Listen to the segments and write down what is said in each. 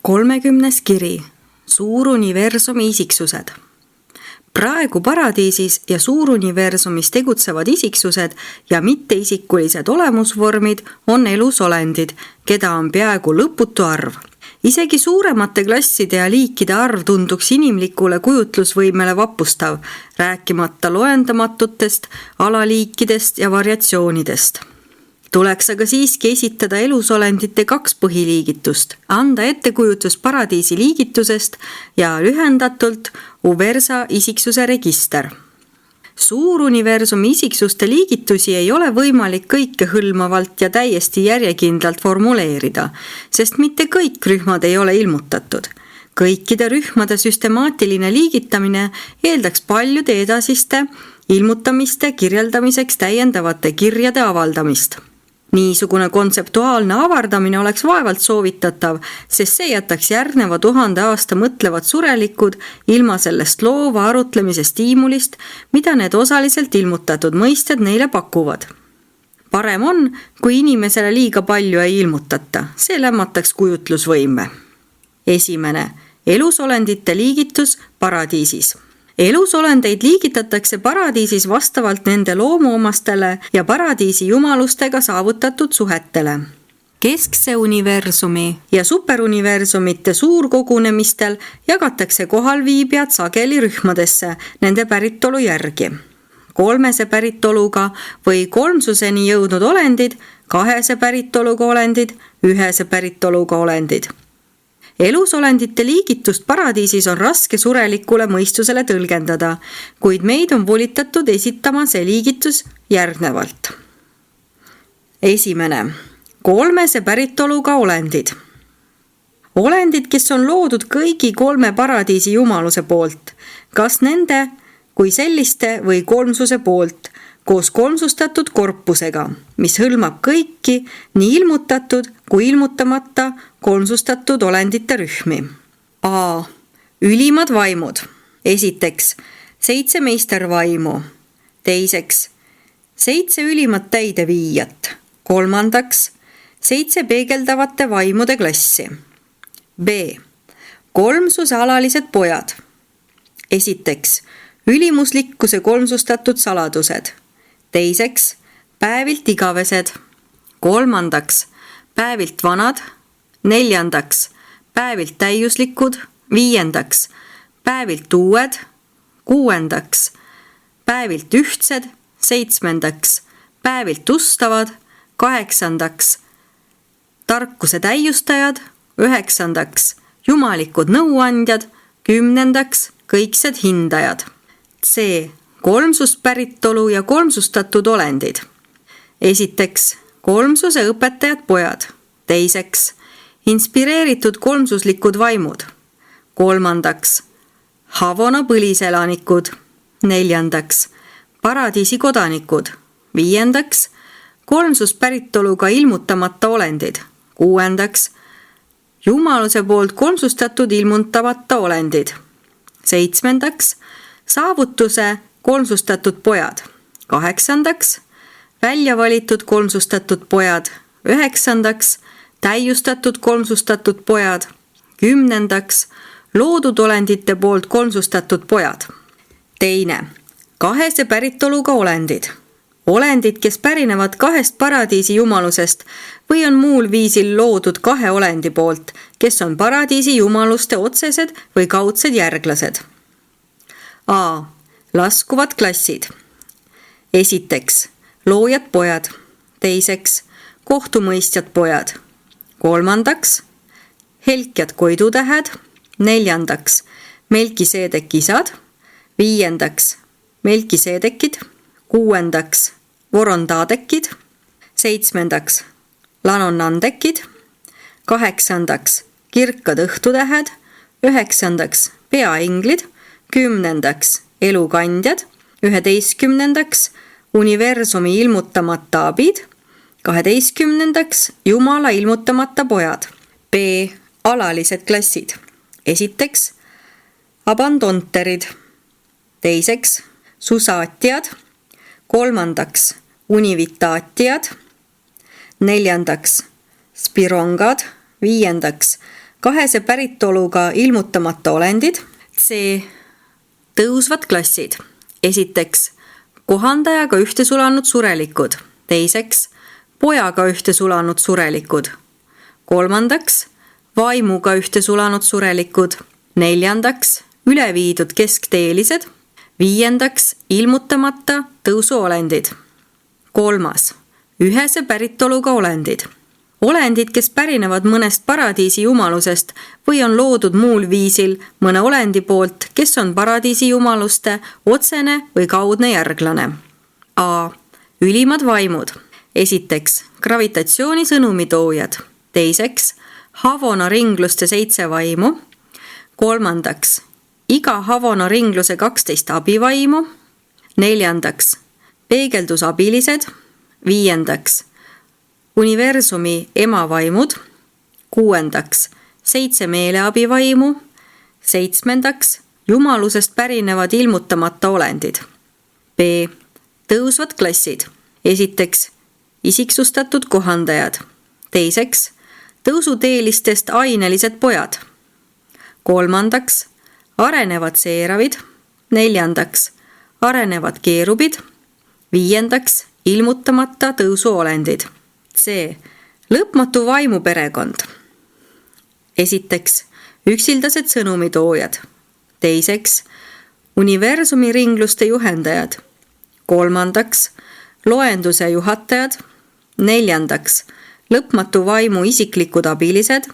30. kiri. Suuruniversumi isiksused. Praegu paradiisis ja suuruniversumis tegutsevad isiksused ja mitteisikulised olemusvormid on elusolendid, keda on peaaegu lõputu arv. Isegi suuremate klasside ja liikide arv tunduks inimlikule kujutlusvõimele vapustav, rääkimata loendamatutest, alaliikidest ja variatsioonidest. Tuleks aga siiski esitada elusolendite 2 põhiliigitust, anda ettekujutus paradiisi liigitusest ja lühendatult Uversa isiksuse register. Suuruniversumi isiksuste liigitusi ei ole võimalik kõikehõlmavalt ja täiesti järjekindlalt formuleerida, sest mitte kõik rühmad ei ole ilmutatud. Kõikide rühmade süstemaatiline liigitamine eeldaks paljude edasiste ilmutamiste kirjeldamiseks täiendavate kirjade avaldamist. Niisugune kontseptuaalne avardamine oleks vaevalt soovitatav, sest see jätaks järgneva 1000 aasta mõtlevad surelikud ilma sellest loova arutlemise stiimulist, mida need osaliselt ilmutatud mõisted neile pakuvad. Parem on, kui inimesele liiga palju ei ilmutata, see lämmataks kujutlusvõime. 1. Elusolendite liigitus paradiisis. Elusolendeid liigitatakse paradiisis vastavalt nende loomuomastele ja paradiisi jumalustega saavutatud suhetele. Keskse universumi ja superuniversumite suurkogunemistel jagatakse kohalviibijad sageli rühmadesse nende päritolu järgi. 3 päritoluga või 3-suseni jõudnud olendid, 2 päritoluga olendid, 1 päritoluga olendid. Elusolendite liigitust paradiisis on raske surelikule mõistusele tõlgendada, kuid meid on volitatud esitama see liigitus järgnevalt. 1. 3 päritoluga olendid. Olendid, kes on loodud kõigi 3 paradiisi jumaluse poolt, kas nende kui selliste või 3-suse poolt, koos 3-sustatud korpusega, mis hõlmab kõiki nii ilmutatud kui ilmutamata 3-sustatud olendite rühmi. A. Ülimad vaimud. Esiteks, 7 meistervaimu. Teiseks, 7 ülimat täideviijat. 3. 7 peegeldavate vaimude klassi. B. 3-suse alalised pojad. Esiteks, ülimuslikkuse 3-sustatud saladused. Teiseks, päevilt igavesed. 3. päevilt vanad. 4. päevilt täiuslikud. 5. päevilt uued. 6. päevilt ühtsed. 7. päevilt ustavad. 8. tarkuse täiustajad. 9. jumalikud nõuandjad. 10. kõiksed hindajad. C. 3-sust päritolu ja 3-sustatud olendid. Esiteks, 3-suse õpetajad pojad. Teiseks, inspireeritud 3-suslikud vaimud. 3. Havona põliselanikud. 4. paradiisi kodanikud. 5. 3-sust päritoluga ilmutamata olendid. 6. jumaluse poolt 3-sustatud ilmutamata olendid. 7. saavutuse 3-sustatud pojad. 8. välja valitud 3-sustatud pojad. 9. täiustatud 3-sustatud pojad. 10. loodud olendite poolt 3-sustatud pojad. 2. 2 päritoluga olendid. Olendid, kes pärinevad 2 paradiisi jumalusest või on muul viisil loodud 2 olendi poolt, kes on paradiisi jumaluste otsesed või kaudsed järglased. A. laskuvad klassid. Esiteks, loojad pojad. Teiseks, kohtumõistjad pojad. 3. helkjad koidutähed. 4. Melkiseedek isad. 5. Melkiseedekid. 6. Vorondaadekid. 7. lanonandekid. 8. kirkad õhtutähed. 9. peainglid. 10. elukandjad. 11. universumi ilmutamata abid. 12. jumala ilmutamata pojad. B. alalised klassid. Esiteks, abandonterid. Teiseks, susaatiad. 3. univitaatiad. 4. spirongad. 5. kahese päritoluga ilmutamata olendid. C. Tõusvad klassid. Esiteks, kohandajaga ühte sulanud surelikud. Teiseks, pojaga ühte sulanud surelikud. Kolmandaks, vaimuga ühte sulanud surelikud. Neljandaks, üleviidud keskteelised. Viiendaks, ilmutamata tõusuolendid. Kolmas, ühese päritoluga olendid. Olendid, kes pärinevad mõnest paradiisi jumalusest või on loodud muul viisil mõne olendi poolt, kes on paradiisi jumaluste otsene või kaudne järglane. A. Ülimad vaimud. Esiteks, gravitatsiooni sõnumitoojad. Teiseks, Havona ringluste 7 vaimu. Kolmandaks, iga Havona ringluse 12 abivaimu. Neljandaks, peegeldusabilised. Viiendaks, universumi emavaimud. Kuuendaks, 7 meeleabivaimu. Seitsmendaks, jumalusest pärinevad ilmutamata olendid. B. Tõusvad klassid. Esiteks, isiksustatud kohandajad. Teiseks, tõusuteelistest ainelised pojad. Kolmandaks, arenevad seeravid. Neljandaks, arenevad keerubid. Viiendaks, ilmutamata tõusuolendid. C. Lõpmatu vaimuperekond. Esiteks, üksildased sõnumitoojad. Teiseks, universumi ringluste juhendajad. Kolmandaks, loenduse juhatajad. Neljandaks, lõpmatu vaimu isiklikud abilised.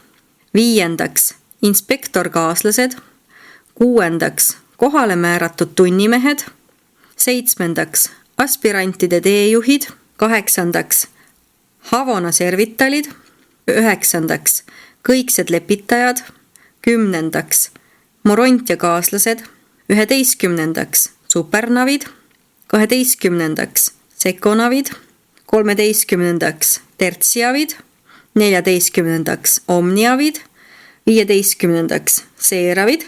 Viiendaks, inspektorkaaslased. Kuuendaks, kohale määratud tunnimehed. Seitsmendaks, aspirantide teejuhid. Kaheksandaks, Havona servitalid. Üheksandaks, kõiksed lepitajad. Kümnendaks, Morontia kaaslased. 11. supernavid. 12. sekonavid. 13. tertsiavid. 14. omniavid. 15. seeravid.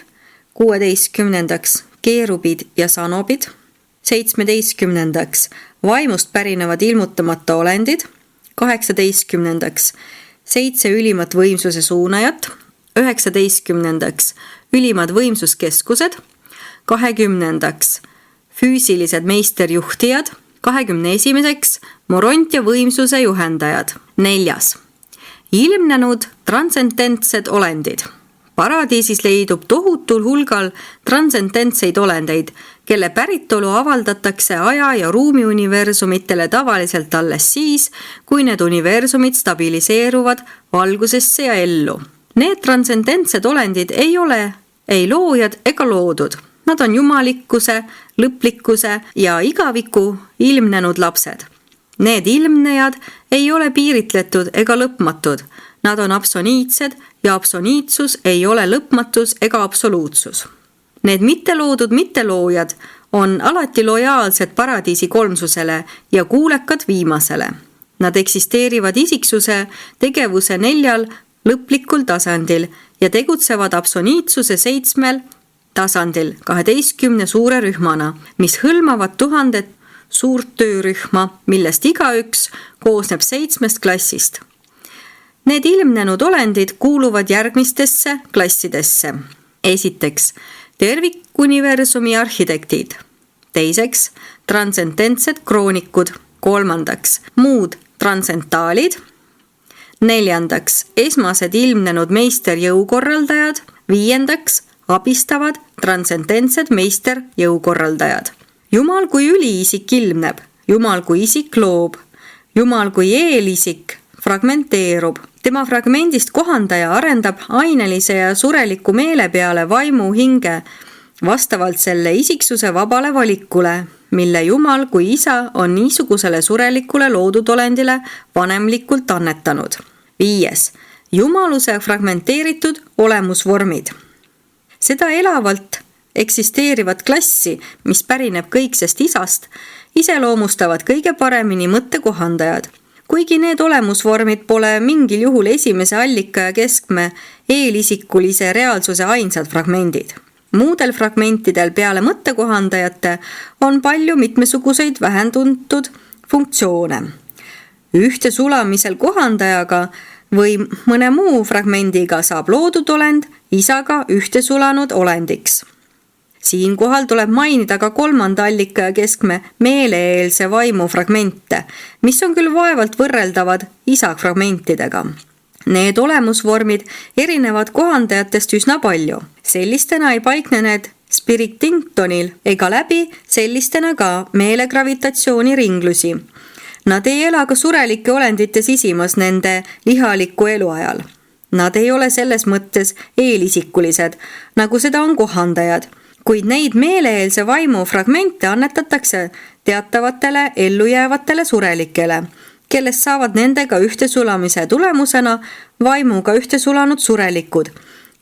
16. keerubid ja sanobid. 17. vaimust pärinevad ilmutamata olendid. 18. 7 ülimat võimsuse suunajat. 19. ülimad võimsuskeskused. 20. füüsilised meisterjuhtijad. 21. Morontia võimsuse juhendajad. 4. ilmnenud transcendentsed olendid. Paradiisis leidub tohutul hulgal transcendentseid olendeid, kelle päritolu avaldatakse aja- ja ruumiuniversumitele tavaliselt alles siis, kui need universumid stabiliseeruvad valgusesse ja ellu. Need transcendentsed olendid ei ole ei loojad ega loodud. Nad on jumalikkuse, lõplikkuse ja igaviku ilmnenud lapsed. Need ilmnejad ei ole piiritletud ega lõpmatud. Nad on absoniitsed ja absoniitsus ei ole lõpmatus ega absoluutsus. Need mitteloodud mitteloojad on alati lojaalsed paradiisi kolmsusele ja kuulekad viimasele. Nad eksisteerivad isiksuse tegevuse 4 lõplikul tasandil ja tegutsevad absoniitsuse 7 tasandil 12 suure rühmana, mis hõlmavad 1000 suurt töörühma, millest igaüks koosneb 7 klassist. Need ilmnenud olendid kuuluvad järgmistesse klassidesse. Esiteks, tervikuniversumi arhitektid. Teiseks, transcendentsed kroonikud. Kolmandaks, muud transcentaalid. Neljandaks, esmased ilmnenud meisterjõukorraldajad. Viiendaks, abistavad transcendentsed meisterjõukorraldajad. Jumal kui üliisik ilmneb, Jumal kui isik loob, Jumal kui eelisik fragmenteerub. Tema fragmendist kohandaja arendab ainelise ja sureliku meele peale vaimu hinge vastavalt selle isiksuse vabale valikule, mille Jumal kui isa on niisugusele surelikule loodud olendile vanemlikult annetanud. 5. Jumaluse fragmenteeritud olemusvormid. Seda elavalt eksisteerivat klassi, mis pärineb kõiksest isast, iseloomustavad kõige paremini mõttekohandajad. Kuigi need olemusvormid pole mingil juhul esimese allika ja keskme eelisikulise reaalsuse ainsad fragmendid. Muudel fragmentidel peale mõttekohandajate on palju mitmesuguseid vähentuntud funktsioone. Ühte sulamisel kohandajaga või mõne muu fragmendiga saab loodud olend isaga ühte sulanud olendiks. Siinkohal tuleb mainida ka kolmanda allika ja keskme meeleeelse vaimu fragmente, mis on küll vaevalt võrreldavad isa fragmentidega. Need olemusvormid erinevad kohandajatest üsna palju. Sellistena ei paikne need spiritingtonil ega läbi sellistena ka meelegravitatsiooniringlusi. Nad ei ela ka surelike olendite sisimas nende lihaliku eluajal. Nad ei ole selles mõttes eelisikulised, nagu seda on kohandajad, kuid neid meeleeelse vaimu fragmente annetatakse teatavatele ellujäävatele surelikele, kellest saavad nendega ühtesulamise tulemusena vaimuga ühtesulanud surelikud,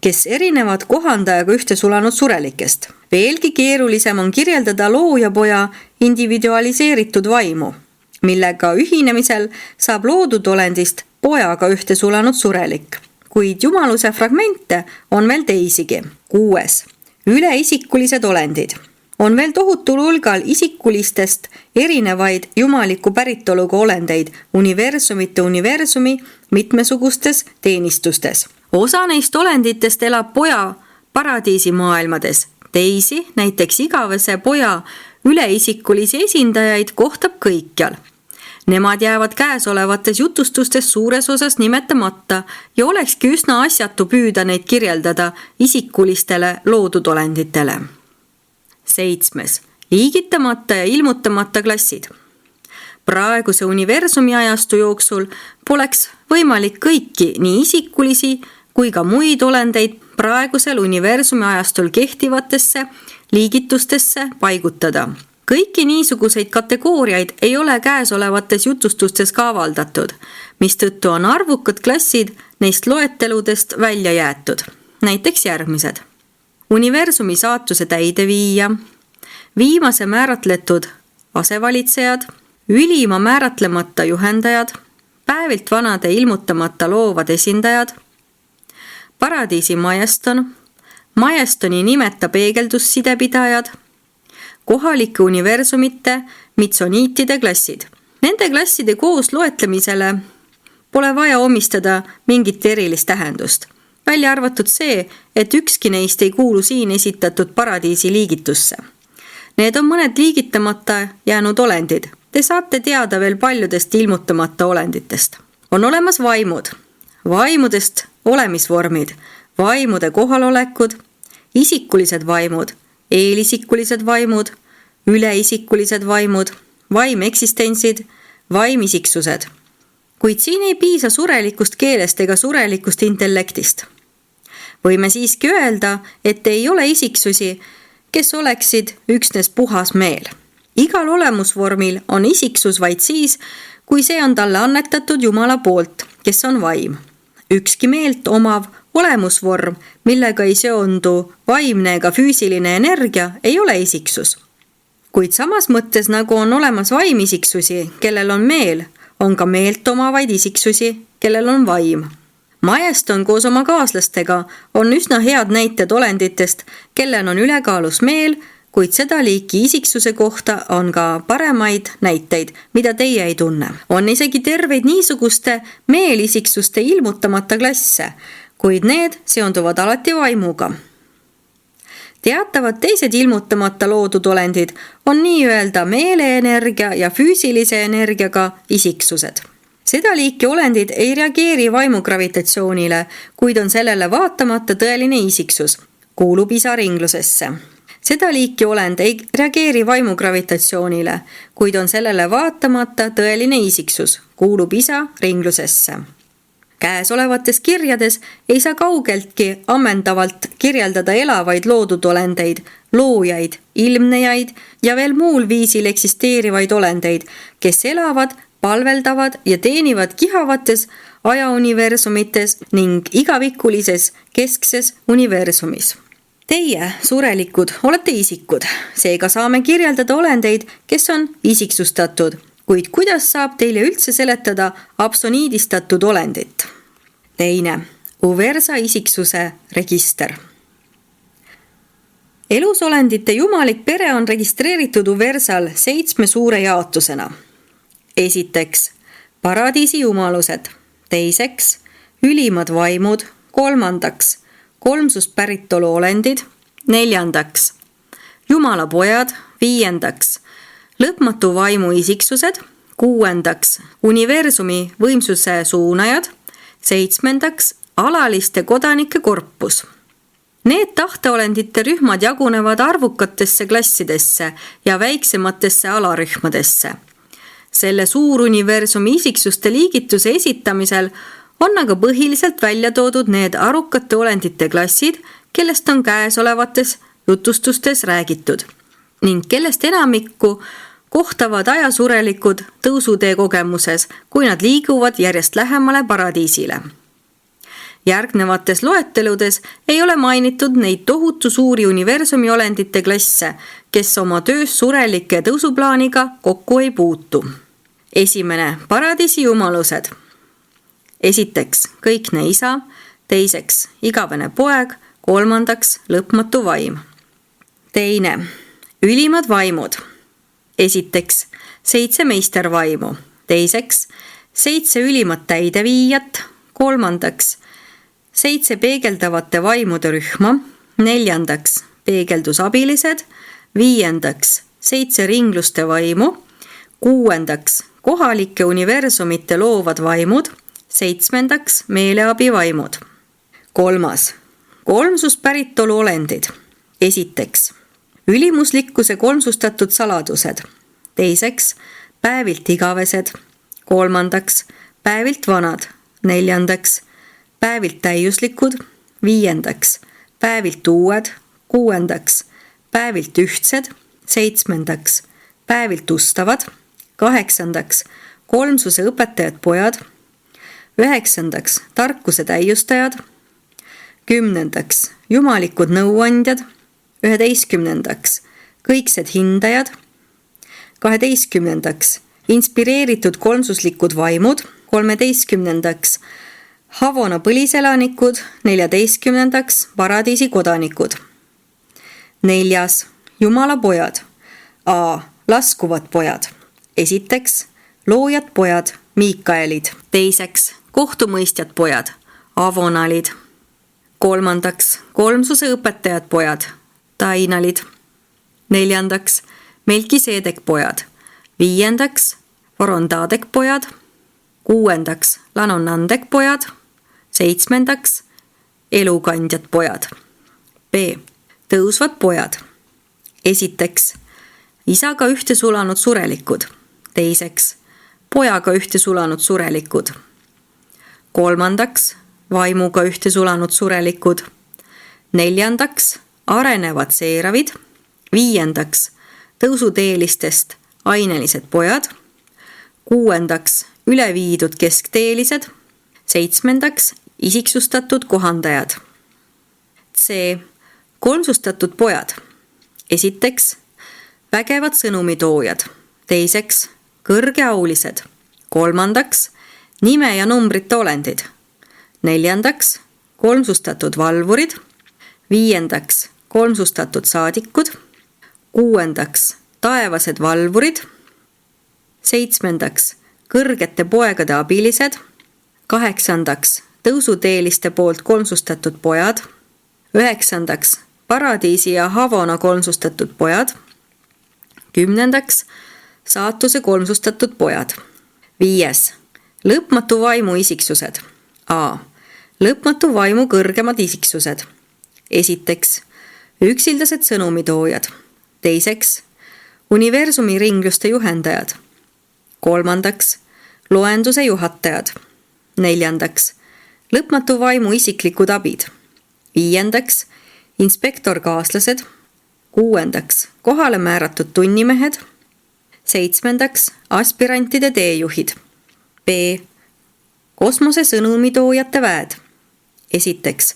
kes erinevad kohandajaga ühtesulanud surelikest. Veelgi keerulisem on kirjeldada loojapoja individualiseeritud vaimu, millega ühinemisel saab loodud olendist pojaga ühtesulanud surelik. Kuid jumaluse fragmente on veel teisigi. 6. Üleisikulised olendid. On veel tohutul hulgal isikulistest erinevaid jumaliku päritoluga olendeid universumite universumi mitmesugustes teenistustes. Osa neist olenditest elab poja paradiisi maailmades, teisi, näiteks igavese poja üleisikulisi esindajaid kohtab kõikjal. Nemad jäävad käesolevates jutustustes suures osas nimetamata ja olekski üsna asjatu püüda neid kirjeldada isikulistele loodud olenditele. 7. Liigitamata ja ilmutamata klassid. Praeguse universumi ajastu jooksul poleks võimalik kõiki nii isikulisi kui ka muid olendeid praegusel universumi ajastul kehtivatesse liigitustesse paigutada. Kõiki niisuguseid kategooriaid ei ole käesolevates jutustustes ka avaldatud, mistõttu on arvukad klassid neist loeteludest välja jäetud. Näiteks järgmised. Universumi saatuse täideviija, viimase määratletud asevalitsejad, ülima määratlemata juhendajad, päevilt vanade ilmutamata loovad esindajad, paradiisi majeston, majestoni nimeta peegeldussidepidajad, kohalike universumite mitsoniitide klassid. Nende klasside koos loetlemisele pole vaja omistada mingit erilist tähendust, välja arvatud see, et ükski neist ei kuulu siin esitatud paradiisi liigitusse. Need on mõned liigitamata jäänud olendid. Te saate teada veel paljudest ilmutamata olenditest. On olemas vaimud, vaimudest olemisvormid, vaimude kohalolekud, isikulised vaimud, eelisikulised vaimud, üleisikulised vaimud, vaimeksistentsid, vaimisiksused. Kuid siin ei piisa surelikust keelest ega surelikust intellektist. Võime siiski öelda, et ei ole isiksusi, kes oleksid üksnes puhas meel. Igal olemusvormil on isiksus vaid siis, kui see on talle annetatud Jumala poolt, kes on vaim. Ükski meelt omav olemusvorm, millega ei seondu vaimne ega füüsiline energia, ei ole isiksus. Kuid samas mõttes, nagu on olemas vaimisiksusi, kellel on meel, on ka meelt omavaid isiksusi, kellel on vaim. Majeston koos oma kaaslastega on üsna head näited olenditest, kellel on ülekaalus meel, kuid seda liiki isiksuse kohta on ka paremaid näiteid, mida teie ei tunne. On isegi terveid niisuguste meelisiksuste ilmutamata klasse, kuid need seonduvad alati vaimuga. Teatavad teised ilmutamata loodud olendid on nii-öelda meeleenergia ja füüsilise energiaga isiksused. Seda liiki olendid ei reageeri vaimu gravitatsioonile, kuid on sellele vaatamata tõeline isiksus, kuulub isa ringlusesse. Seda liiki olend ei reageeri vaimu gravitatsioonile, kuid on sellele vaatamata tõeline isiksus, kuulub isa ringlusesse. Käesolevates kirjades ei saa kaugeltki ammendavalt kirjeldada elavaid loodud olendeid, loojaid, ilmnejaid ja veel muul viisil eksisteerivaid olendeid, kes elavad, palveldavad ja teenivad kihavates ajauniversumites ning igavikulises keskses universumis. Teie, surelikud, olete isikud, seega saame kirjeldada olendeid, kes on isiksustatud, kuid kuidas saab teile üldse seletada absoniidistatud olendit? 2. Uversa isiksuse register. Elusolendite jumalik pere on registreeritud Uversal 7 suure jaotusena. Esiteks, paradiisi jumalused. Teiseks, ülimad vaimud, kolmandaks, kolmsust päritolu olendid, neljandaks, Jumala pojad, viiendaks, lõpmatu vaimu isiksused, kuuendaks, universumi võimsuse suunajad, seitsmendaks, alaliste kodanike korpus. Need tahteolendite rühmad jagunevad arvukatesse klassidesse ja väiksematesse alarühmadesse. Selle suuruniversumi isiksuste liigituse esitamisel on aga põhiliselt välja toodud need arukate olendite klassid, kellest on käesolevates jutustustes räägitud ning kellest enamikku kohtavad ajasurelikud tõusutee kogemuses, kui nad liiguvad järjest lähemale paradiisile. Järgnevates loeteludes ei ole mainitud neid tohutu suuri universumi olendite klasse, kes oma töös surelike tõusuplaaniga kokku ei puutu. Esimene, paradiisi jumalused. Esiteks, kõikne isa, teiseks, igavene poeg, kolmandaks, lõpmatu vaim. Teine, ülimad vaimud. Esiteks, 7 meistervaimu, teiseks, 7 ülimat täideviijat, kolmandaks, 7 peegeldavate vaimude rühma, neljandaks, peegeldusabilised, viiendaks, 7 ringluste vaimu, kuuendaks, kohalike universumite loovad vaimud, seitsmendaks, meeleabivaimud. Kolmas, kolmsust päritolu olendid. Esiteks, ülimuslikkuse kolmsustatud saladused, teiseks, päevilt igavesed, kolmandaks, päevilt vanad, neljandaks, päevilt täiuslikud, viiendaks, päevilt uued, kuuendaks, päevilt ühtsed, seitsmendaks, päevilt ustavad, kaheksandaks, kolmsuse õpetajad pojad, üheksandaks, tarkuse täiustajad, kümnendaks, jumalikud nõuandjad, 11. kõiksed hindajad, 12. inspireeritud kolmsuslikud vaimud, 13. Havona põliselanikud, 14. paradiisi kodanikud. 4. Jumala pojad. A. Laskuvad pojad. Esiteks, loojad pojad, Miikaelid. Teiseks, kohtumõistjad pojad, Avonalid. Kolmandaks, kolmsuse õpetajad pojad, Tainalid. Neljandaks, Melkiseedek pojad. Viiendaks, Vorondadek pojad. Kuuendaks, Lanonandek pojad. Seitsmendaks, elukandjad pojad. B. Tõusvad pojad. Esiteks, isaga ühte sulanud surelikud. Teiseks, pojaga ühte sulanud surelikud. Kolmandaks, vaimuga ühte sulanud surelikud. Neljandaks, arenevad seeravid. Viiendaks, tõusuteelistest ainelised pojad. Kuuendaks, üleviidud keskteelised. Seitsmendaks, isiksustatud kohandajad. C. Kolmsustatud pojad. Esiteks, vägevad sõnumitoojad. Teiseks, kõrgeaulised. Kolmandaks, nime ja numbrite olendid. Neljandaks, kolmsustatud valvurid. Viiendaks, kolmsustatud saadikud. Kuuendaks, taevased valvurid. Seitsmendaks, kõrgete poegade abilised. Kaheksandaks, tõusuteeliste poolt kolmsustatud pojad. Üheksandaks, paradiisi ja Havona kolmsustatud pojad. Kümnendaks, saatuse kolmsustatud pojad. 5. Lõpmatu vaimu isiksused. A. Lõpmatu vaimu kõrgemad isiksused. Esiteks, üksildased sõnumitoojad. Teiseks, universumi ringluste juhendajad. Kolmandaks, loenduse juhatajad. Neljandaks, lõpmatu vaimu isiklikud abid. Viiendaks, inspektorkaaslased. Kuuendaks, kohale määratud tunnimehed. Seitsmendaks, aspirantide teejuhid. B. Kosmose sõnumitoojate väed. Esiteks,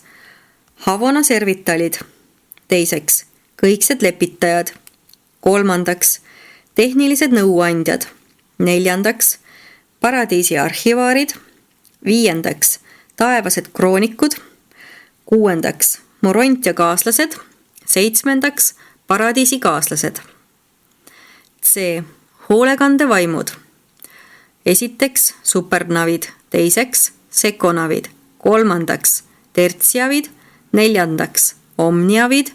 Havona servitalid. Teiseks, kõiksed lepitajad. Kolmandaks, tehnilised nõuandjad. Neljandaks, paradiisi arhivaarid. Viiendaks, taevased kroonikud. Kuuendaks, moront ja kaaslased. Seitsmendaks, paradiisi kaaslased. C. Hoolekandevaimud. Esiteks, supernavid. Teiseks, sekonavid. kolmandaks tertsiavid, neljandaks omniavid,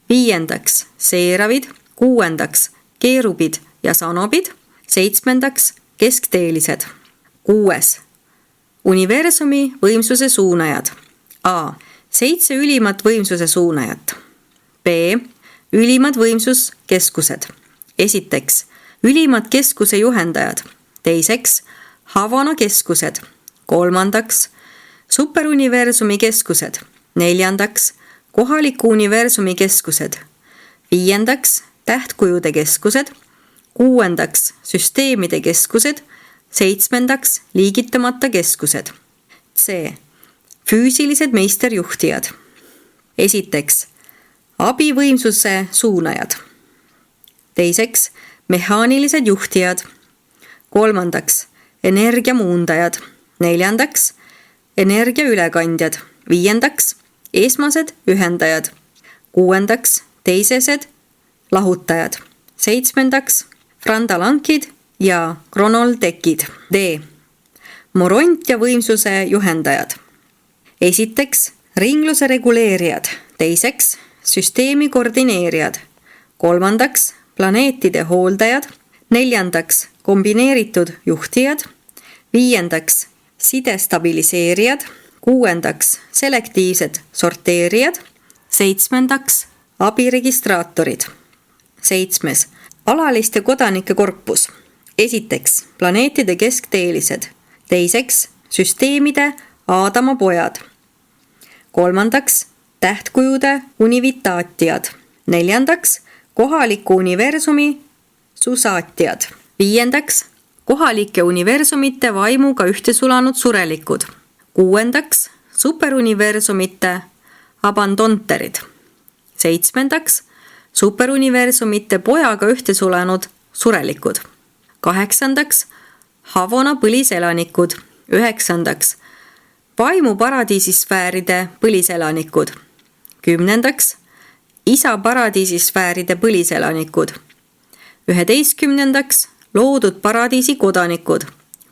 viiendaks seeravid, kuuendaks keerubid ja sanobid, seitsmendaks keskteelised. 6. Universumi võimsuse suunajad. A. 7 ülimat võimsuse suunajat. B. Ülimad võimsuskeskused. Esiteks, ülimad keskuse juhendajad. Teiseks, Havana keskused. Kolmandaks, superuniversumi keskused. Neljandaks, kohaliku universumi keskused. Viiendaks, tähtkujude keskused. Kuuendaks, süsteemide keskused. Seitsmendaks, liigitamata keskused. C. Füüsilised meisterjuhtijad. Esiteks, abivõimsuse suunajad. Teiseks, mehaanilised juhtijad. Kolmandaks, energiamuundajad. Neljandaks, energiaülekandjad. Viiendaks, esmased ühendajad. Kuuendaks, teisesed lahutajad. Seitsmendaks, frandalankid ja kronoltekid. D. Morontia võimsuse juhendajad. Esiteks, ringluse reguleerijad. Teiseks, süsteemi koordineerijad. Kolmandaks, planeetide hooldajad. Neljandaks, kombineeritud juhtijad. Viiendaks, sidestabiliseerijad. Kuuendaks, selektiivsed sorteerijad. Seitsmendaks, abiregistraatorid. 7. Alaliste kodanike korpus. Esiteks, planeetide keskteelised. Teiseks, süsteemide Aadama pojad. Kolmandaks, tähtkujude univitaatijad. Neljandaks, kohaliku universumi susaatijad. Viiendaks, kohalike universumite vaimuga ühtesulanud surelikud. Kuuendaks, superuniversumite abandonterid. Seitsmendaks, superuniversumite pojaga ühtesulanud surelikud. Kaheksandaks, Havana põliselanikud. Üheksandaks, vaimuparadiisisfääride põliselanikud. 10. Isa paradiisisfääride põliselanikud. 11. Loodud paradiisi kodanikud.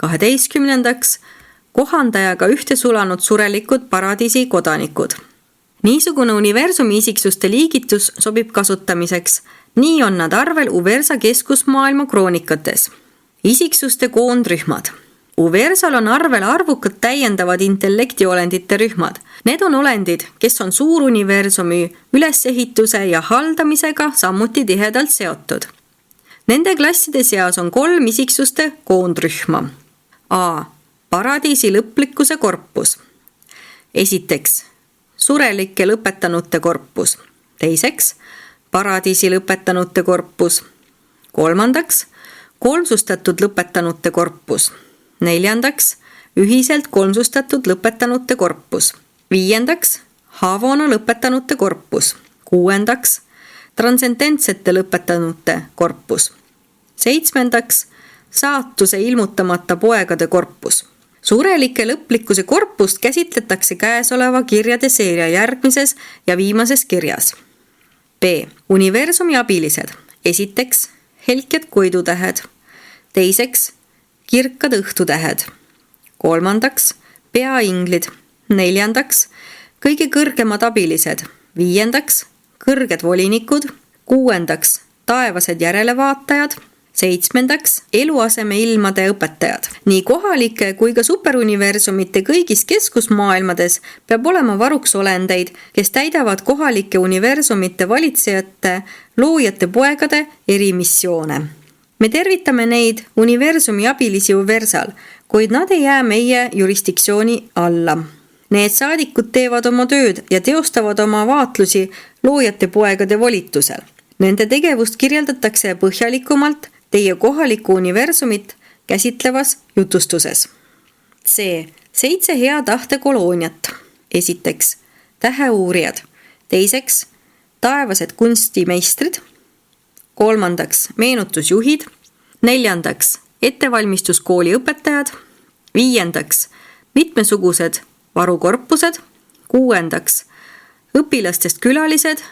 12. Kohandajaga ühtesulanud surelikud paradiisi kodanikud. Niisugune universumi isiksuste liigitus sobib kasutamiseks. Nii on nad arvel Uversa keskusmaailma kroonikates. Isiksuste koondrühmad. Uversal on arvel arvukad täiendavad intellektiolendite rühmad. Need on olendid, kes on suuruniversumi ülesehituse ja haldamisega samuti tihedalt seotud. Nende klasside seas on 3 isiksuste koondrühma. A. Paradiisi lõplikkuse korpus. Esiteks, surelike lõpetanute korpus. Teiseks, paradiisi lõpetanute korpus. Kolmandaks, kolmsustatud lõpetanute korpus. Neljandaks, ühiselt kolmsustatud lõpetanute korpus. Viiendaks, Havana lõpetanute korpus. Kuuendaks, transcendentsete lõpetanute korpus. Seitsmendaks, saatuse ilmutamata poegade korpus. Surelike lõplikkuse korpust käsitletakse käesoleva kirjade seeria järgmises ja viimases kirjas. B. Universumi abilised. Esiteks, helked koidutähed. Teiseks, kirkad õhtutähed. Kolmandaks, peainglid. Neljandaks, kõige kõrgemad abilised. Viiendaks, kõrged volinikud. Kuuendaks, taevased järelevaatajad. Seitsmendaks, eluaseme ilmade õpetajad. Nii kohalike kui ka superuniversumite kõigis keskusmaailmades peab olema varuks olendeid, kes täidavad kohalike universumite valitsejate, loojate poegade erimissioone. Me tervitame neid universumi abilisi Uversal, kuid nad ei jää meie jurisdiktsiooni alla. Need saadikud teevad oma tööd ja teostavad oma vaatlusi loojate poegade volitusel. Nende tegevust kirjeldatakse põhjalikumalt teie kohalikku universumit käsitlevas jutustuses. C. 7 hea tahte kolooniat. Esiteks, täheuurijad. Teiseks, taevased kunstimeistrid. Kolmandaks, meenutusjuhid. Neljandaks, ettevalmistuskooli õpetajad. Viiendaks, mitmesugused varukorpused. Kuuendaks, õpilastest külalised.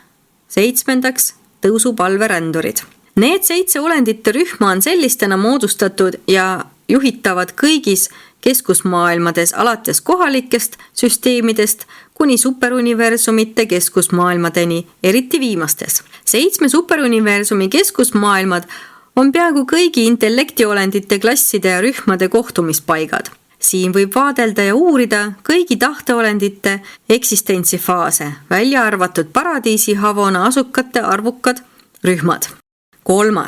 Seitsmendaks, tõusupalverändurid. Need 7 olendite rühma on sellistena moodustatud ja juhitavad kõigis keskusmaailmades alates kohalikest süsteemidest kuni superuniversumite keskusmaailmadeni, eriti viimastes. 7 superuniversumi keskusmaailmad on peaaegu kõigi intellektiolendite klasside ja rühmade kohtumispaigad. Siin võib vaadelda ja uurida kõigi tahteolendite eksistentsifaase, välja arvatud paradiisi havona asukate arvukad rühmad. 3.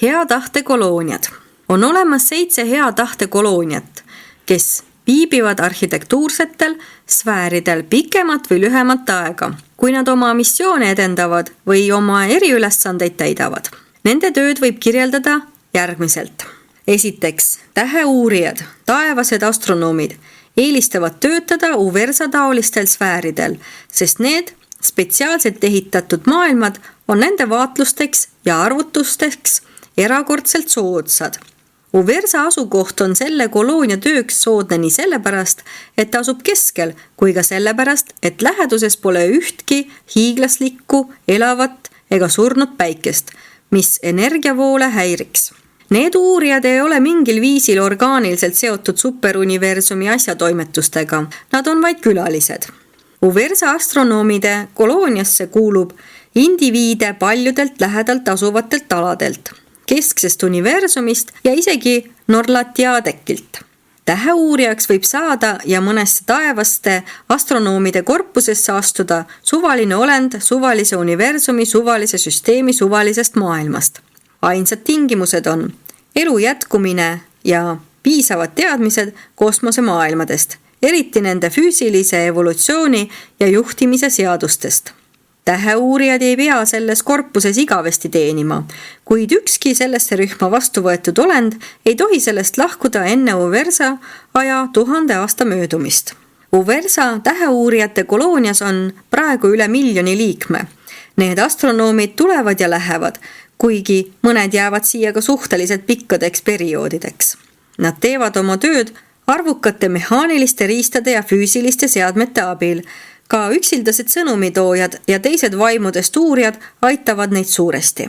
Hea tahte kolooniad. On olemas 7 hea tahte kolooniat, kes viibivad arhitektuursetel sfääridel pikemat või lühemat aega, kui nad oma missioone edendavad või oma eriülesandeid täidavad. Nende tööd võib kirjeldada järgmiselt. Esiteks, täheuurijad, taevased astronoomid eelistavad töötada Uversa-taolistel sfääridel, sest need spetsiaalselt ehitatud maailmad on nende vaatlusteks ja arvutusteks erakordselt soodsad. Uversa asukoht on selle koloonia tööks soodne nii sellepärast, et ta asub keskel, kui ka sellepärast, et läheduses pole ühtki hiiglaslikku, elavat ega surnud päikest, mis energiavoole häiriks. Need uurijad ei ole mingil viisil orgaaniliselt seotud superuniversumi asjatoimetustega, nad on vaid külalised. Uversa astronoomide kolooniasse kuulub indiviide paljudelt lähedalt asuvatelt aladelt, kesksest universumist ja isegi Norlatiadekilt. Täheuurijaks võib saada ja mõnesse taevaste astronoomide korpusesse astuda suvaline olend suvalise universumi, suvalise süsteemi, suvalisest maailmast. Ainsad tingimused on elu jätkumine ja piisavad teadmised kosmosemaailmadest, eriti nende füüsilise evolutsiooni ja juhtimise seadustest. Täheuurijad ei pea selles korpuses igavesti teenima, kuid ükski sellesse rühma vastu võetud olend ei tohi sellest lahkuda enne Uversa aja 1000 aasta möödumist. Uversa täheuurijate koloonias on praegu üle 1 miljoni liikme. Need astronoomid tulevad ja lähevad, kuigi mõned jäävad siia ka suhteliselt pikkadeks perioodideks. Nad teevad oma tööd arvukate mehaaniliste riistade ja füüsiliste seadmete abil. Ka üksildased sõnumitoojad ja teised vaimudest uurijad aitavad neid suuresti.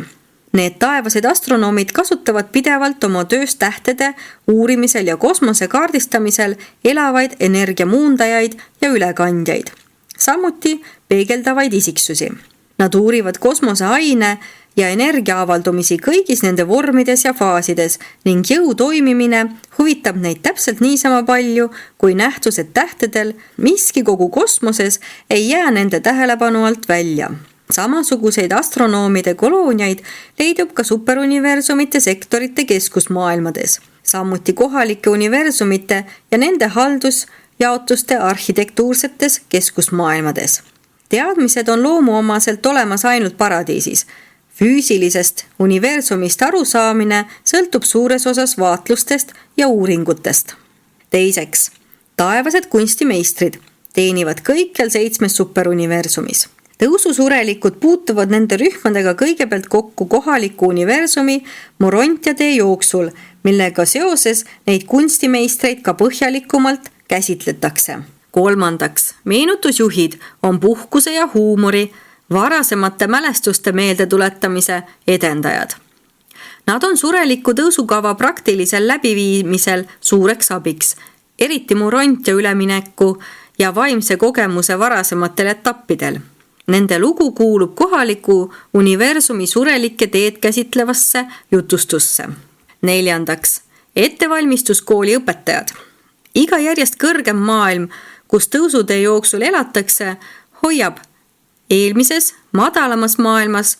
Need taevased astronoomid kasutavad pidevalt oma töös tähtede uurimisel ja kosmose kaardistamisel elavaid energiamuundajaid ja ülekandjaid, samuti peegeldavaid isiksusi. Nad uurivad kosmoseaine ja energia avaldumisi kõigis nende vormides ja faasides ning jõu toimimine huvitab neid täpselt niisama palju kui nähtused tähtedel, miski kogu kosmoses ei jää nende tähelepanu alt välja. Samasuguseid astronoomide kolooniaid leidub ka superuniversumite sektorite keskusmaailmades, samuti kohalike universumite ja nende haldusjaotuste arhitektuursetes keskusmaailmades. Teadmised on loomuomaselt olemas ainult paradiisis. Füüsilisest universumist arusaamine sõltub suures osas vaatlustest ja uuringutest. Teiseks, taevased kunstimeistrid teenivad kõikjal 7 superuniversumis. Tõususurelikud puutuvad nende rühmadega kõigepealt kokku kohaliku universumi morontiade jooksul, millega seoses neid kunstimeistreid ka põhjalikumalt käsitletakse. 3. Meenutusjuhid on puhkuse ja huumori, varasemate mälestuste meeldetuletamise edendajad. Nad on sureliku tõusukava praktilisel läbiviimisel suureks abiks, eriti morontia ülemineku ja vaimse kogemuse varasematel etappidel. Nende lugu kuulub kohaliku universumi surelikke teed käsitlevasse jutustusse. 4. Ettevalmistuskooli õpetajad. Iga järjest kõrgem maailm, kus tõusutee jooksul elatakse, hoiab eelmises, madalamas maailmas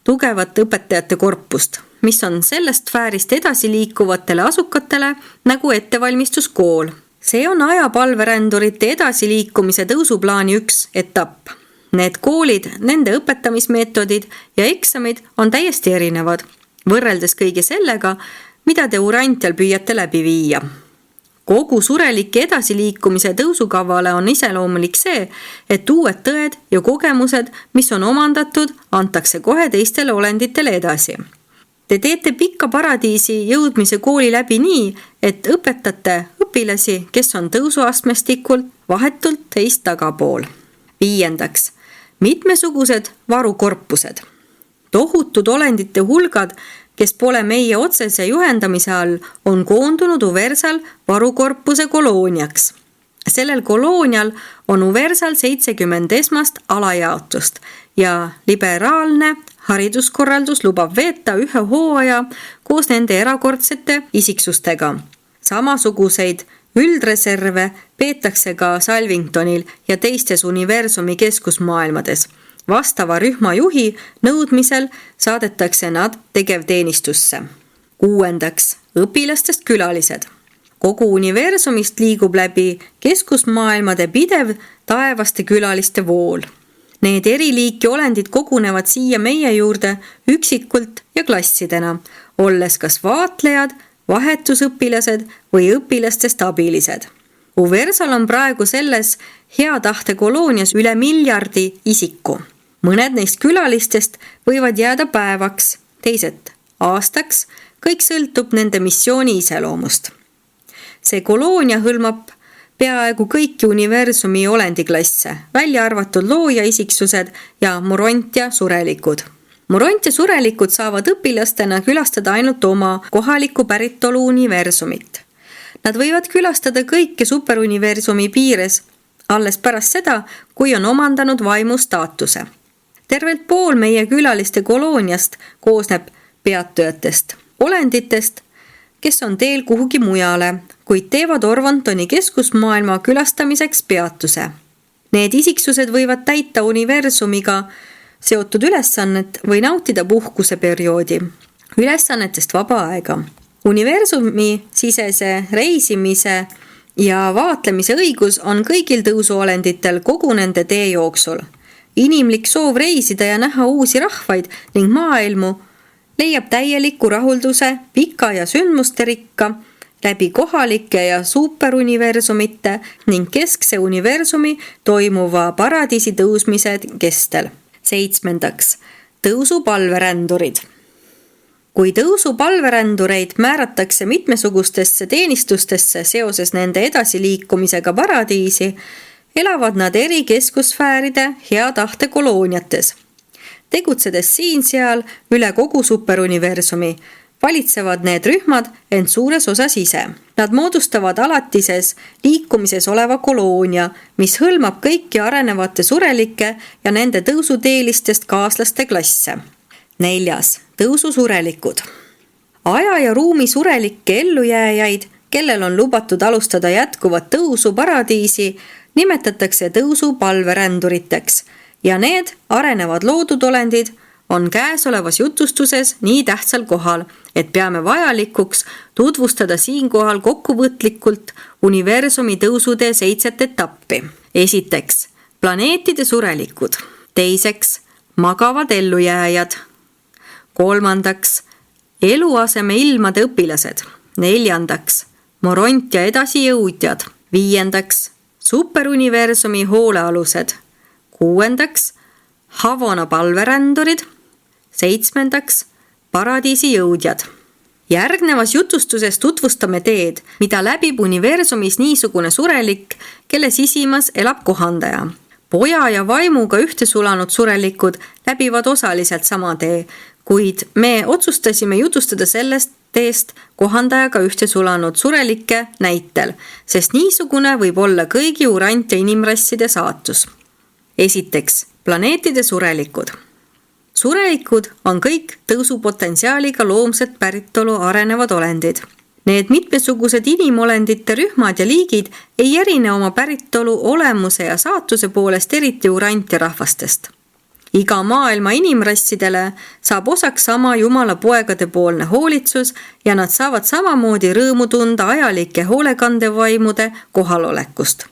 tugevat õpetajate korpust, mis on sellest sfäärist edasi liikuvatele asukatele nagu ettevalmistuskool. See on ajapalverändurite edasiliikumise tõusuplaani üks etapp. Need koolid, nende õpetamismeetodid ja eksamid on täiesti erinevad, võrreldes kõige sellega, mida te Urantial püüate läbi viia. Kogu surelike edasiliikumise tõusukavale on iseloomulik see, et uued tõed ja kogemused, mis on omandatud, antakse kohe teistele olenditele edasi. Te teete pikka paradiisi jõudmise kooli läbi nii, et õpetate õpilasi, kes on tõusuastmestikult vahetult teist tagapool. 5. Mitmesugused varukorpused. Tohutud olendite hulgad, kes pole meie otsese juhendamise all, on koondunud Uversal varukorpuse kolooniaks. Sellel koloonial on Uversal 70 esmast alajaotust ja liberaalne hariduskorraldus lubab veeta ühe hooaja koos nende erakordsete isiksustega. Samasuguseid üldreserve peetakse ka Salvingtonil ja teistes universumi keskusmaailmades. Vastava rühma juhi nõudmisel saadetakse nad tegevteenistusse. 6. Õpilastest külalised. Kogu universumist liigub läbi keskusmaailmade pidev taevaste külaliste vool. Need eriliiki olendid kogunevad siia meie juurde üksikult ja klassidena, olles kas vaatlejad, vahetusõpilased või õpilastest abilised. Uversal on praegu selles hea tahte koloonias üle 1 miljardi isiku. Mõned neist külalistest võivad jääda päevaks, teised aastaks, kõik sõltub nende missiooni iseloomust. See koloonia hõlmab peaaegu kõiki universumi olendiklasse, välja arvatud looja isiksused ja Morontia surelikud. Morontia surelikud saavad õpilastena külastada ainult oma kohaliku päritolu universumit. Nad võivad külastada kõike superuniversumi piires alles pärast seda, kui on omandanud vaimu staatuse. Tervelt pool meie külaliste kolooniast koosneb peatujatest, olenditest, kes on teel kuhugi mujale, kuid teevad Orvontoni keskusmaailma külastamiseks peatuse. Need isiksused võivad täita universumiga seotud ülesannet või nautida puhkuseperioodi, ülesannetest vaba aega. Universumi sisese reisimise ja vaatlemise õigus on kõigil tõusuolenditel kogu nende tee jooksul. Inimlik soov reisida ja näha uusi rahvaid ning maailmu leiab täieliku rahulduse pika ja sündmusterikka läbi kohalike ja superuniversumite ning keskse universumi toimuva paradiisi tõusmise kestel. 7. Tõusupalverändurid. Kui tõusupalverändureid määratakse mitmesugustesse teenistustesse seoses nende edasiliikumisega paradiisi, elavad nad eri keskusfääride hea tahte kolooniates. Tegutsedes siin-seal üle kogu superuniversumi, valitsevad need rühmad ent suures osas ise. Nad moodustavad alatises liikumises oleva koloonia, mis hõlmab kõiki arenevate surelike ja nende tõusuteelistest kaaslaste klasse. 4. Tõususurelikud. Aja ja ruumi surelikke ellujääjaid, kellel on lubatud alustada jätkuvat tõusu paradiisi, nimetatakse tõusupalveränduriteks ja need arenevad loodud olendid on käesolevas jutustuses nii tähtsal kohal, et peame vajalikuks tutvustada siinkohal kokkuvõtlikult universumi tõusutee 7 etappi. 1. Planeetide surelikud. 2. Magavad ellujääjad. 3. Eluaseme ilmade õpilased. 4. Morontia edasijõudjad. 5. Superuniversumi hoolealused. 6. Havona palverändurid. 7. Paradiisi jõudjad. Järgnevas jutustuses tutvustame teed, mida läbib universumis niisugune surelik, kelle sisimas elab kohandaja. Poja ja vaimuga ühte sulanud surelikud läbivad osaliselt sama tee, kuid me otsustasime jutustada sellest teest kohandajaga ühte sulanud surelike näitel, sest niisugune võib olla kõigi urant- ja inimrasside saatus. 1. Planeetide surelikud. Surelikud on kõik tõusupotentsiaaliga loomset päritolu arenevad olendid. Need mitmesugused inimolendite rühmad ja liigid ei erine oma päritolu olemuse ja saatuse poolest eriti urant- ja rahvastest. Iga maailma inimrassidele saab osaks sama Jumala poegade poolne hoolitsus ja nad saavad samamoodi rõõmu tunda ajalike hoolekandevaimude kohalolekust.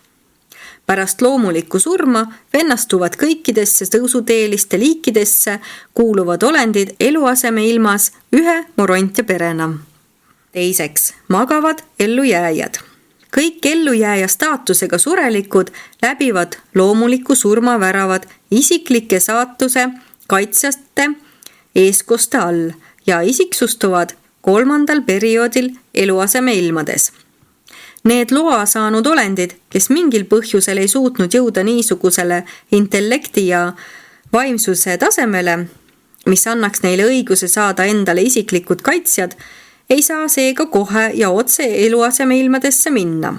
Pärast loomulikku surma vennastuvad kõikidesse tõusuteeliste liikidesse kuuluvad olendid eluaseme ilmas ühe Morontia perena. 2. Magavad ellujääjad. Kõik ellujääja staatusega surelikud läbivad loomuliku surmaväravad isiklike saatuse kaitsjaste eeskoste all ja isiksustuvad 3. perioodil eluaseme ilmades. Need loa saanud olendid, kes mingil põhjusel ei suutnud jõuda niisugusele intellekti ja vaimsuse tasemele, mis annaks neile õiguse saada endale isiklikud kaitsjad, ei saa seega kohe ja otse eluasemeilmadesse minna.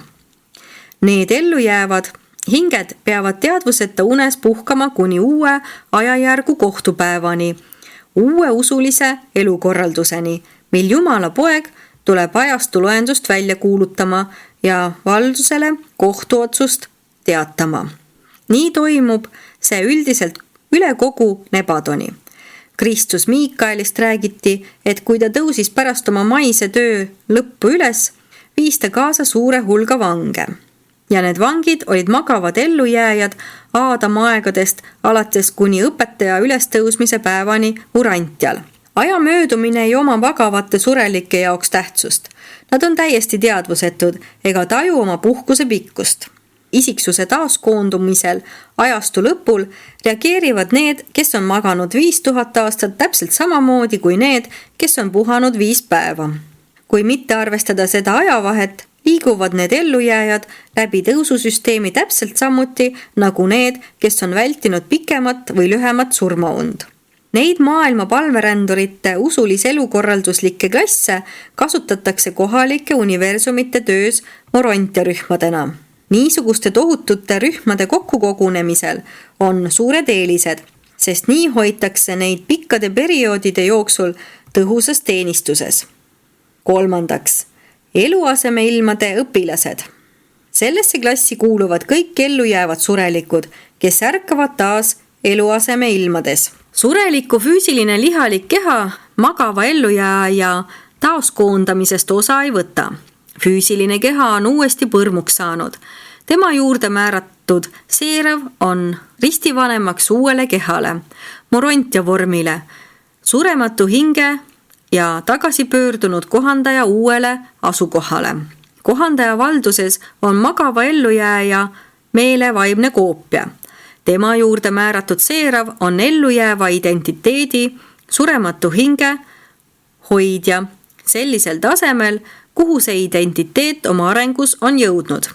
Need ellujäävad hinged peavad teadvuseta unes puhkama kuni uue ajajärgu kohtupäevani, uue usulise elukorralduseni, mil Jumala poeg tuleb ajastu loendust välja kuulutama ja valdusele kohtuotsust teatama. Nii toimub see üldiselt üle kogu Nebadoni. Kristus Miikaelist räägiti, et kui ta tõusis pärast oma maise töö lõppu üles, viis ta kaasa suure hulga vange. Ja need vangid olid magavad ellujääjad Aadama aegadest alates kuni õpetaja ülestõusmise päevani Urantjal. Aja möödumine ei oma magavate surelike jaoks tähtsust. Nad on täiesti teadvusetud ega taju oma puhkuse pikkust. Isiksuse taaskoondumisel ajastu lõpul reageerivad need, kes on maganud 5000 aastat täpselt samamoodi kui need, kes on puhanud 5 päeva. Kui mitte arvestada seda ajavahet, liiguvad need ellujääjad läbi tõususüsteemi täpselt samuti nagu need, kes on vältinud pikemat või lühemat surmaund. Neid maailma palverändurite usulise elukorralduslikke klasse kasutatakse kohalike universumite töös morontiarühmadena. Niisuguste tohutute rühmade kokkukogunemisel on suured eelised, sest nii hoitakse neid pikkade perioodide jooksul tõhusas teenistuses. 3. Eluasemeilmade õpilased. Sellesse klassi kuuluvad kõik ellujäävad surelikud, kes ärkavad taas eluasemeilmades. Sureliku füüsiline lihalik keha magava ellujääja taaskoondamisest osa ei võta. Füüsiline keha on uuesti põrmuks saanud. Tema juurde määratud seerav on ristivanemaks uuele kehale, morontia vormile, surematu hinge ja tagasi pöördunud kohandaja uuele asukohale. Kohandaja valduses on magava ellujääja meele vaimne koopia. Tema juurde määratud seerav on ellujääva identiteedi, surematu hinge hoidja sellisel tasemel, kuhu see identiteet oma arengus on jõudnud.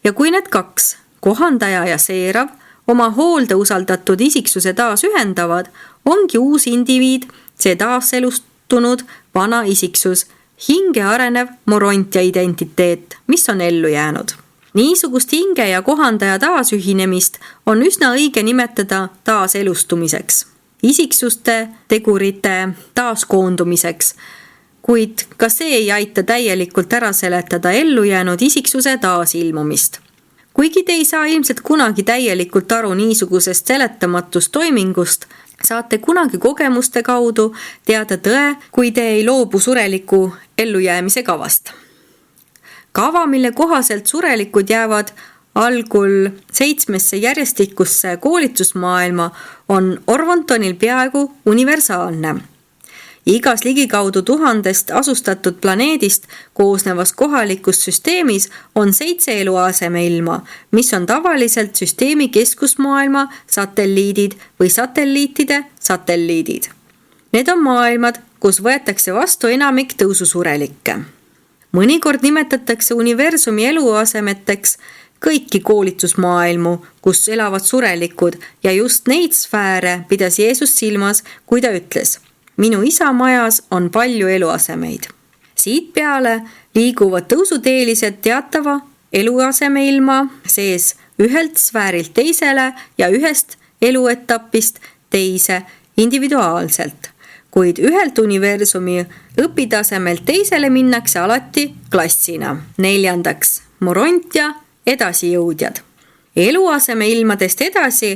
Ja kui need 2, kohandaja ja seerav, oma hoolde usaldatud isiksuse taas ühendavad, ongi uus indiviid, see taaselustunud vana isiksus, hinge arenev morontia identiteet, mis on ellu jäänud. Niisugust hinge ja kohandaja taasühinemist on üsna õige nimetada taaselustumiseks, isiksuste tegurite taaskoondumiseks, kuid ka see ei aita täielikult ära seletada ellu jäänud isiksuse taasilmumist. Kuigi te ei saa ilmselt kunagi täielikult aru niisugusest seletamatust toimingust, saate kunagi kogemuste kaudu teada tõe, kui te ei loobu sureliku ellujäämise kavast. Kava, mille kohaselt surelikud jäävad algul 7 järjestikusse koolitusmaailma, on Orvontonil peaaegu universaalne. Igas ligikaudu 1000 asustatud planeedist koosnevas kohalikus süsteemis on 7 eluasemeilma, mis on tavaliselt süsteemi keskusmaailma satelliidid või satelliitide satelliidid. Need on maailmad, kus võetakse vastu enamik tõususurelikke. Mõnikord nimetatakse universumi eluasemeteks kõiki koolitusmaailmu, kus elavad surelikud ja just neid sfääre pidas Jeesus silmas, kui ta ütles: minu isa majas on palju eluasemeid. Siit peale liiguvad tõusuteelised teatava eluasemeilma sees ühelt sfäärilt teisele ja ühest eluetapist teise individuaalselt, kuid ühelt universumi õpitasemelt teisele minnakse alati klassina. 4. morontia edasijõudjad. Eluasemeilmadest edasi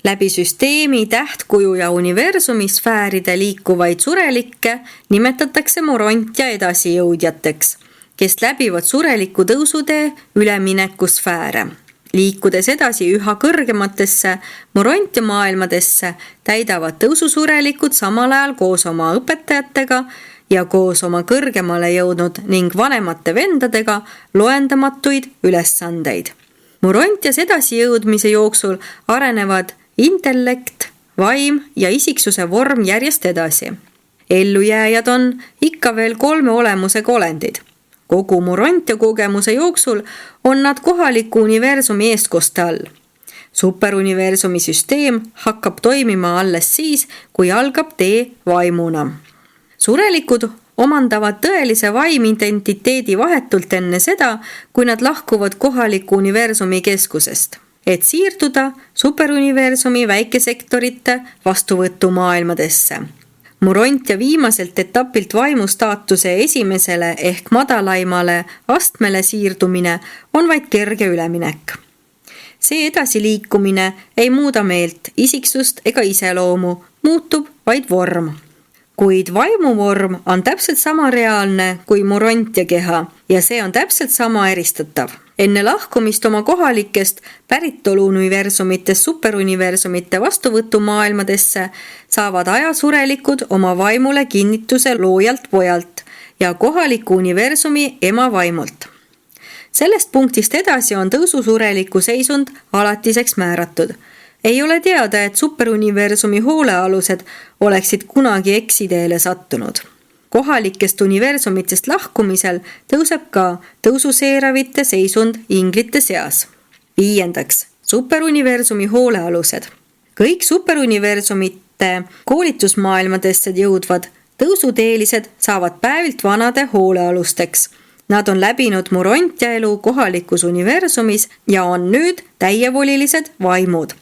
läbi süsteemi, tähtkuju ja universumi sfääride liikuvaid surelikke nimetatakse morontia edasijõudjateks, kes läbivad sureliku tõusutee üleminekusfääre. Liikudes edasi üha kõrgematesse morontia maailmadesse, täidavad tõususurelikud samal ajal koos oma õpetajatega ja koos oma kõrgemale jõudnud ning vanemate vendadega loendamatuid ülesandeid. Morontias edasijõudmise jooksul arenevad intellekt, vaim ja isiksuse vorm järjest edasi. Ellujääjad on ikka veel 3 olemusega olendid. Kogu morontia kogemuse jooksul on nad kohaliku universumi eestkoste all. Superuniversumi süsteem hakkab toimima alles siis, kui algab tee vaimuna. Surelikud omandavad tõelise vaimidentiteedi vahetult enne seda, kui nad lahkuvad kohaliku universumi keskusest, et siirduda superuniversumi väikesektorite vastuvõtumaailmadesse. Murontia viimaselt etapilt vaimustaatuse esimesele ehk madalaimale astmele siirdumine on vaid kerge üleminek. See edasiliikumine ei muuda meelt, isiksust ega iseloomu, muutub vaid vorm. Kuid vaimuvorm on täpselt sama reaalne kui Murontia keha ja see on täpselt sama eristatav. Enne lahkumist oma kohalikest päritoluuniversumitest superuniversumite vastuvõtumaailmadesse saavad ajasurelikud oma vaimule kinnituse loojalt pojalt ja kohaliku universumi ema vaimult. Sellest punktist edasi on tõususureliku seisund alatiseks määratud. Ei ole teada, et superuniversumi hoolealused oleksid kunagi eksiteele sattunud. Kohalikest universumitest lahkumisel tõuseb ka tõususeeravite seisund inglite seas. 5. Superuniversumi hoolealused. Kõik superuniversumite koolitusmaailmadesse jõudvad tõusuteelised saavad päevilt vanade hoolealusteks. Nad on läbinud Murontia elu kohalikus universumis ja on nüüd täievolilised vaimud.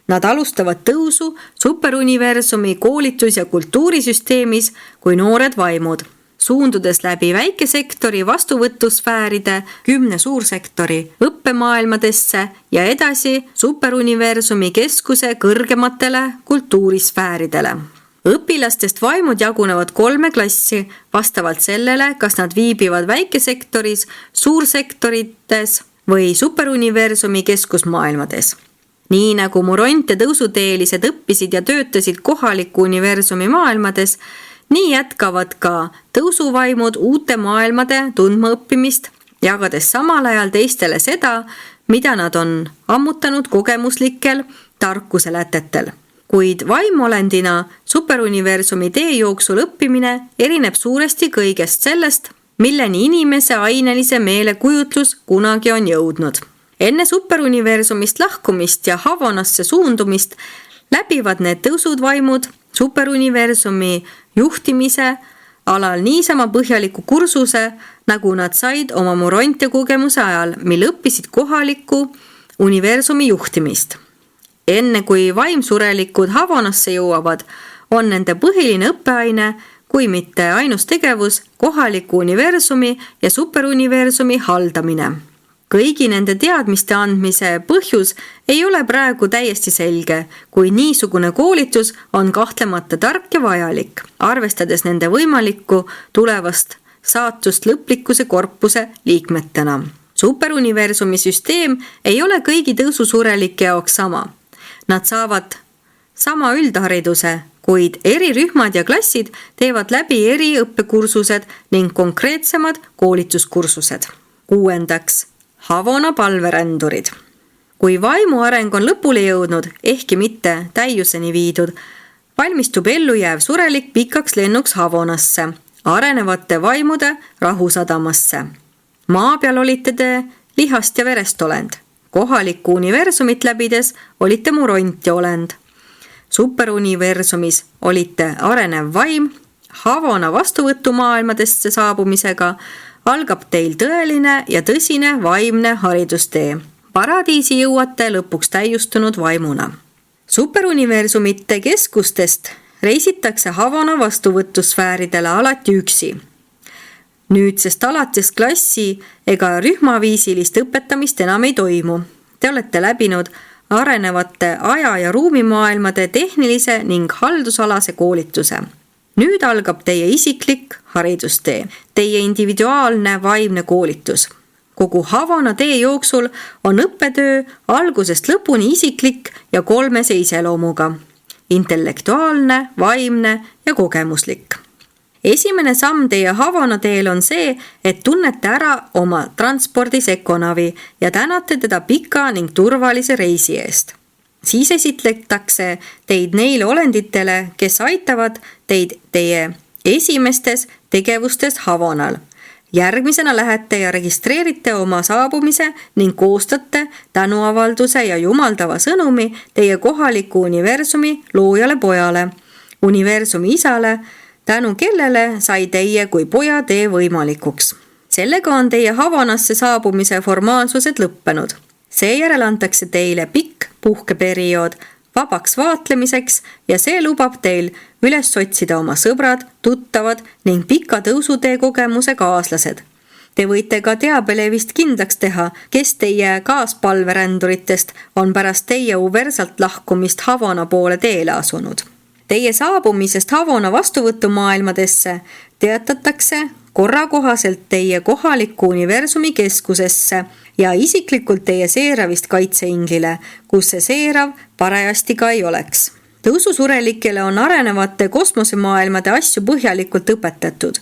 Nad alustavad tõusu superuniversumi koolitus- ja kultuurisüsteemis kui noored vaimud, suundudes läbi väikesektori vastuvõtusfääride 10 suursektori õppemaailmadesse ja edasi superuniversumi keskuse kõrgematele kultuurisfääridele. Õpilastest vaimud jagunevad 3 klassi vastavalt sellele, kas nad viibivad väikesektoris, suursektorites või superuniversumi keskusmaailmades. Nii nagu Murontia tõusuteelised õppisid ja töötasid kohaliku universumi maailmades, nii jätkavad ka tõusuvaimud uute maailmade tundmaõppimist, jagades samal ajal teistele seda, mida nad on ammutanud kogemuslikel tarkuselätetel. Kuid vaimolendina superuniversumi tee jooksul õppimine erineb suuresti kõigest sellest, milleni inimese ainelise meele kujutlus kunagi on jõudnud. Enne superuniversumist lahkumist ja Havonasse suundumist läbivad need tõusud vaimud superuniversumi juhtimise alal niisama põhjaliku kursuse, nagu nad said oma Murontia kogemuse ajal, mil õppisid kohaliku universumi juhtimist. Enne kui vaimsurelikud Havonasse jõuavad, on nende põhiline õppeaine, kui mitte ainus tegevus, kohaliku universumi ja superuniversumi haldamine. Kõigi nende teadmiste andmise põhjus ei ole praegu täiesti selge, kui niisugune koolitus on kahtlemata tark ja vajalik, arvestades nende võimalikku tulevast saatust lõplikkuse korpuse liikmetena. Superuniversumi süsteem ei ole kõigi tõususurelike jaoks sama. Nad saavad sama üldhariduse, kuid eri rühmad ja klassid teevad läbi eri õppekursused ning konkreetsemad koolituskursused. 6. Havona palverändurid. Kui vaimu areng on lõpule jõudnud, ehkki mitte täiuseni viidud, valmistub ellujääv surelik pikaks lennuks Havonasse, arenevate vaimude rahusadamasse. Maa peal olite te lihast ja verest olend. Kohalikku universumit läbides olite Murontia olend. Superuniversumis olite arenev vaim. Havona vastuvõtumaailmadesse saabumisega algab teil tõeline ja tõsine vaimne haridustee. Paradiisi jõuate lõpuks täiustunud vaimuna. Superuniversumite keskustest reisitakse Havona vastuvõtusfääridele alati üksi. Nüüdsest alates klassi ega rühmaviisilist õpetamist enam ei toimu. Te olete läbinud arenevate aja- ja ruumimaailmade tehnilise ning haldusalase koolituse. Nüüd algab teie isiklik haridustee, teie individuaalne vaimne koolitus. Kogu Havona tee jooksul on õppetöö algusest lõpuni isiklik ja 3 iseloomuga: intellektuaalne, vaimne ja kogemuslik. Esimene samm teie Havona teel on see, et tunnete ära oma transpordi sekonavi ja tänate teda pika ning turvalise reisi eest. Siis esitletakse teid neile olenditele, kes aitavad teid teie esimestes tegevustes Havonal. Järgmisena lähete ja registreerite oma saabumise ning koostate tänuavalduse ja jumaldava sõnumi teie kohaliku universumi loojale pojale, universumi isale, tänu kellele sai teie kui poja tee võimalikuks. Sellega on teie Havanasse saabumise formaalsused lõppenud. Seejärel antakse teile pikk puhkeperiood vabaks vaatlemiseks ja see lubab teil üles otsida oma sõbrad, tuttavad ning pika tõusutee kogemuse kaaslased. Te võite ka teabelevist kindlaks teha, kes teie kaaspalveränduritest on pärast teie uversalt lahkumist Havana poole teele asunud. Teie saabumisest Havana vastuvõtumaailmadesse teatatakse korrakohaselt teie kohaliku universumi keskusesse ja isiklikult teie seeravist kaitseinglile, kus see seerav parajasti ka ei oleks. Tõususurelikele on arenevate kosmosemaailmade asju põhjalikult õpetatud.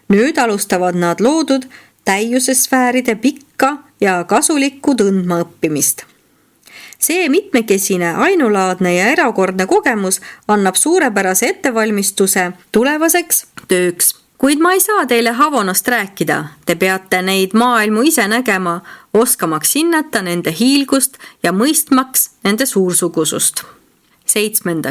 Nüüd alustavad nad loodud täiusesfääride pikka ja kasulikku tundma õppimist. See mitmekesine, ainulaadne ja erakordne kogemus annab suurepärase ettevalmistuse tulevaseks tööks. Kuid ma ei saa teile Havanast rääkida, te peate neid maailmu ise nägema, oskamaks hinnata nende hiilgust ja mõistmaks nende suursugusust. 7.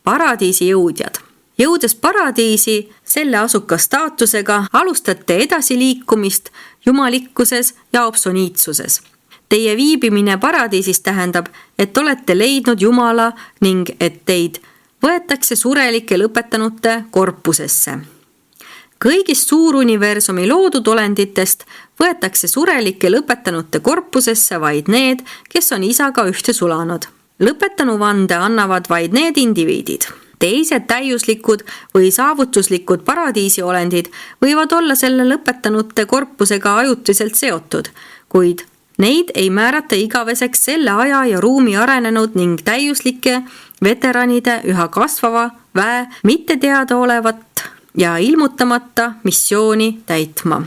Paradiisi jõudjad. Jõudes paradiisi, selle asuka staatusega alustate edasiliikumist jumalikkuses ja obsoniitsuses. Teie viibimine paradiisis tähendab, et olete leidnud Jumala ning et teid võetakse surelike lõpetanute korpusesse. Kõigist suuruniversumi loodud olenditest võetakse surelike lõpetanute korpusesse vaid need, kes on isaga ühte sulanud. Lõpetanu vande annavad vaid need indiviidid. Teised täiuslikud või saavutuslikud paradiisi olendid võivad olla selle lõpetanute korpusega ajutiselt seotud, kuid neid ei määrata igaveseks selle aja ja ruumi arenenud ning täiuslike veteranide üha kasvava väe mitte teada olevat ja ilmutamata missiooni täitma.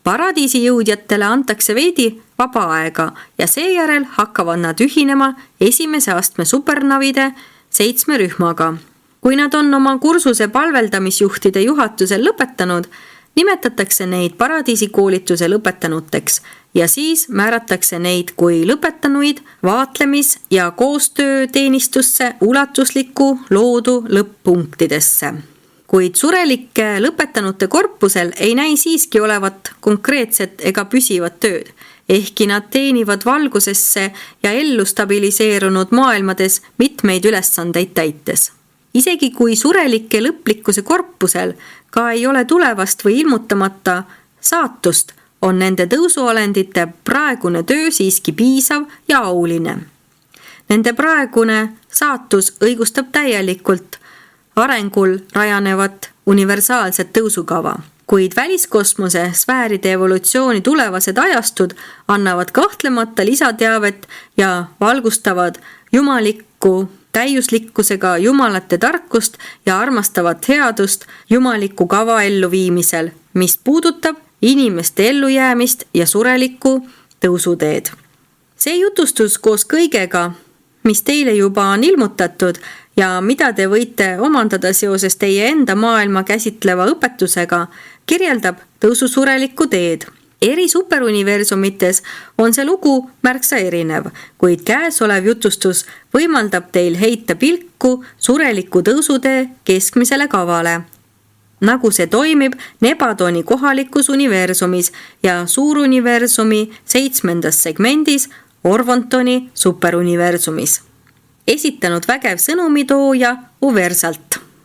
Paradiisi jõudjatele antakse veidi vaba aega ja seejärel hakkavad nad ühinema esimese astme supernavide 7 rühmaga. Kui nad on oma kursuse palveldamisjuhtide juhatusel lõpetanud, nimetatakse neid paradiisi koolituse lõpetanuteks ja siis määratakse neid kui lõpetanuid vaatlemis- ja koostööteenistusse ulatusliku loodu lõpp-punktidesse. Kuid surelike lõpetanute korpusel ei näi siiski olevat konkreetset ega püsivat tööd, ehkki nad teenivad valgusesse ja ellu stabiliseerunud maailmades mitmeid ülesandeid täites. Isegi kui surelike lõplikkuse korpusel ka ei ole tulevast või ilmutamata saatust, on nende tõusuolendite praegune töö siiski piisav ja auline. Nende praegune saatus õigustab täielikult arengul rajanevat universaalset tõusukava, kuid väliskosmose sfääride evolutsiooni tulevased ajastud annavad kahtlemata lisateavet ja valgustavad jumalikku täiuslikkusega jumalate tarkust ja armastavat headust jumaliku kava elluviimisel, mis puudutab inimeste ellujäämist ja surelikku tõusuteed. See jutustus koos kõigega, mis teile juba on ilmutatud ja mida te võite omandada seoses teie enda maailma käsitleva õpetusega, kirjeldab tõususurelikku teed. Eri superuniversumites on see lugu märksa erinev, kuid käesolev jutustus võimaldab teil heita pilku sureliku tõusutee keskmisele kavale, nagu see toimib Nebadoni kohalikus universumis ja suuruniversumi 7. segmendis Orvontoni superuniversumis. Esitanud vägev sõnumitooja Uversalt.